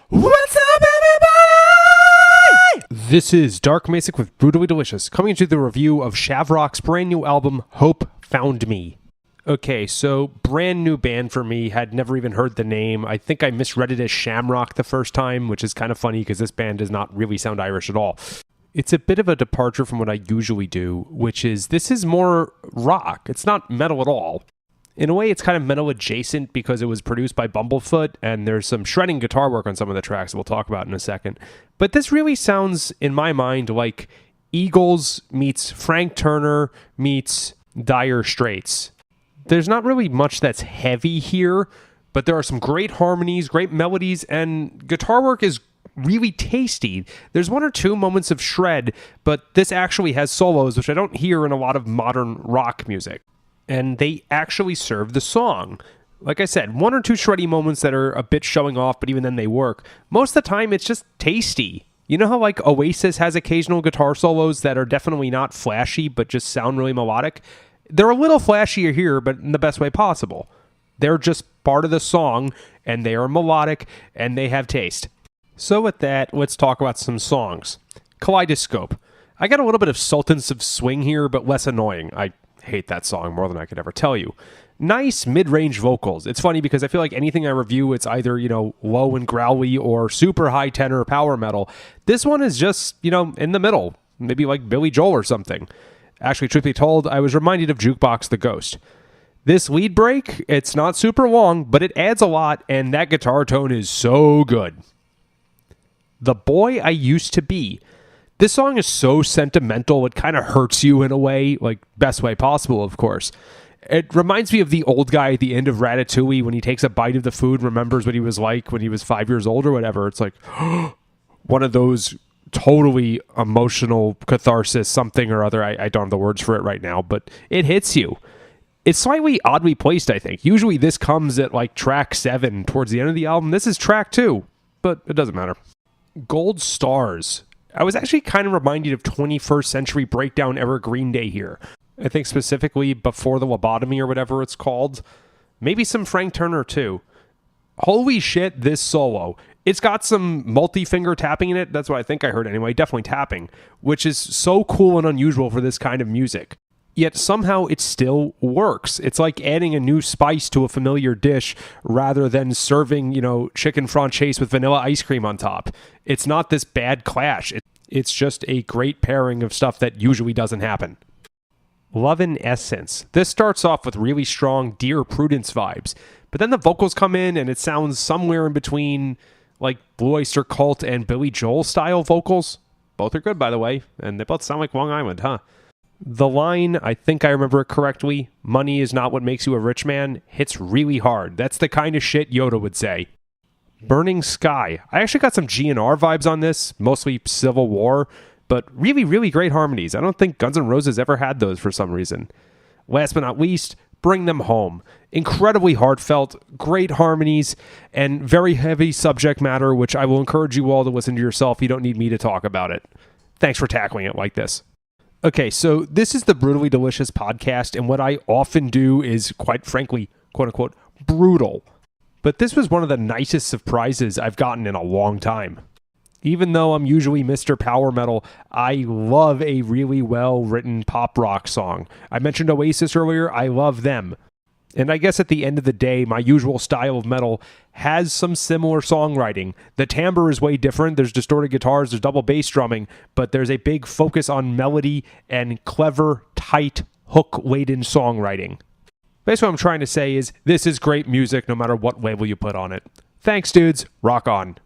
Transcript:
What's up, everybody? This is Dark Masic with Brutally Delicious, coming to the review of Shavrock's brand new album, Hope Found Me. Okay, so brand new band for me, had never even heard the name. I think I misread it as Shamrock the first time, which is kind of funny because this band does not really sound Irish at all. It's a bit of a departure from what I usually do, which is this is more rock. It's not metal at all. In a way, it's kind of metal adjacent because it was produced by Bumblefoot, and there's some shredding guitar work on some of the tracks that we'll talk about in a second. But this really sounds, in my mind, like Eagles meets Frank Turner meets Dire Straits. There's not really much that's heavy here, but there are some great harmonies, great melodies, and guitar work is really tasty. There's one or two moments of shred, but this actually has solos, which I don't hear in a lot of modern rock music. And they actually serve the song. Like I said, one or two shreddy moments that are a bit showing off, but even then they work. Most of the time, it's just tasty. You know how like Oasis has occasional guitar solos that are definitely not flashy, but just sound really melodic? They're a little flashier here, but in the best way possible. They're just part of the song, and they are melodic, and they have taste. So with that, let's talk about some songs. Kaleidoscope. I got a little bit of Sultans of Swing here, but less annoying. I hate that song more than I could ever tell you. Nice mid-range vocals. It's funny because I feel like anything I review, it's either, low and growly or super high tenor power metal. This one is just, in the middle. Maybe like Billy Joel or something. Actually, truth be told, I was reminded of Jukebox the Ghost. This lead break, it's not super long, but it adds a lot, and that guitar tone is so good. The Boy I Used to Be. This song is so sentimental, it kind of hurts you in a way, like best way possible, of course. It reminds me of the old guy at the end of Ratatouille when he takes a bite of the food, remembers what he was like when he was 5 years old or whatever. It's like one of those totally emotional catharsis, something or other. I don't have the words for it right now, but it hits you. It's slightly oddly placed, I think. Usually this comes at like track 7 towards the end of the album. This is track 2, but it doesn't matter. Gold Stars. I was actually kind of reminded of 21st Century Breakdown era Green Day here. I think specifically Before the Lobotomy or whatever it's called. Maybe some Frank Turner too. Holy shit, this solo. It's got some multi-finger tapping in it. That's what I think I heard anyway. Definitely tapping. Which is so cool and unusual for this kind of music. Yet somehow it still works. It's like adding a new spice to a familiar dish rather than serving, chicken franchise with vanilla ice cream on top. It's not this bad clash. It's just a great pairing of stuff that usually doesn't happen. Love in Essence. This starts off with really strong Dear Prudence vibes, but then the vocals come in and it sounds somewhere in between like Blue Oyster Cult and Billy Joel style vocals. Both are good, by the way, and they both sound like Long Island, huh? The line, I think I remember it correctly, money is not what makes you a rich man, hits really hard. That's the kind of shit Yoda would say. Burning Sky. I actually got some GNR vibes on this, mostly Civil War, but really, really great harmonies. I don't think Guns N' Roses ever had those for some reason. Last but not least, Bring Them Home. Incredibly heartfelt, great harmonies, and very heavy subject matter, which I will encourage you all to listen to yourself. You don't need me to talk about it. Thanks for tackling it like this. Okay, so this is the Brutally Delicious podcast, and what I often do is, quite frankly, quote-unquote, brutal. But this was one of the nicest surprises I've gotten in a long time. Even though I'm usually Mr. Power Metal, I love a really well-written pop rock song. I mentioned Oasis earlier, I love them. And I guess at the end of the day, my usual style of metal has some similar songwriting. The timbre is way different. There's distorted guitars, there's double bass drumming, but there's a big focus on melody and clever, tight, hook-laden songwriting. Basically what I'm trying to say is, this is great music no matter what label you put on it. Thanks, dudes. Rock on.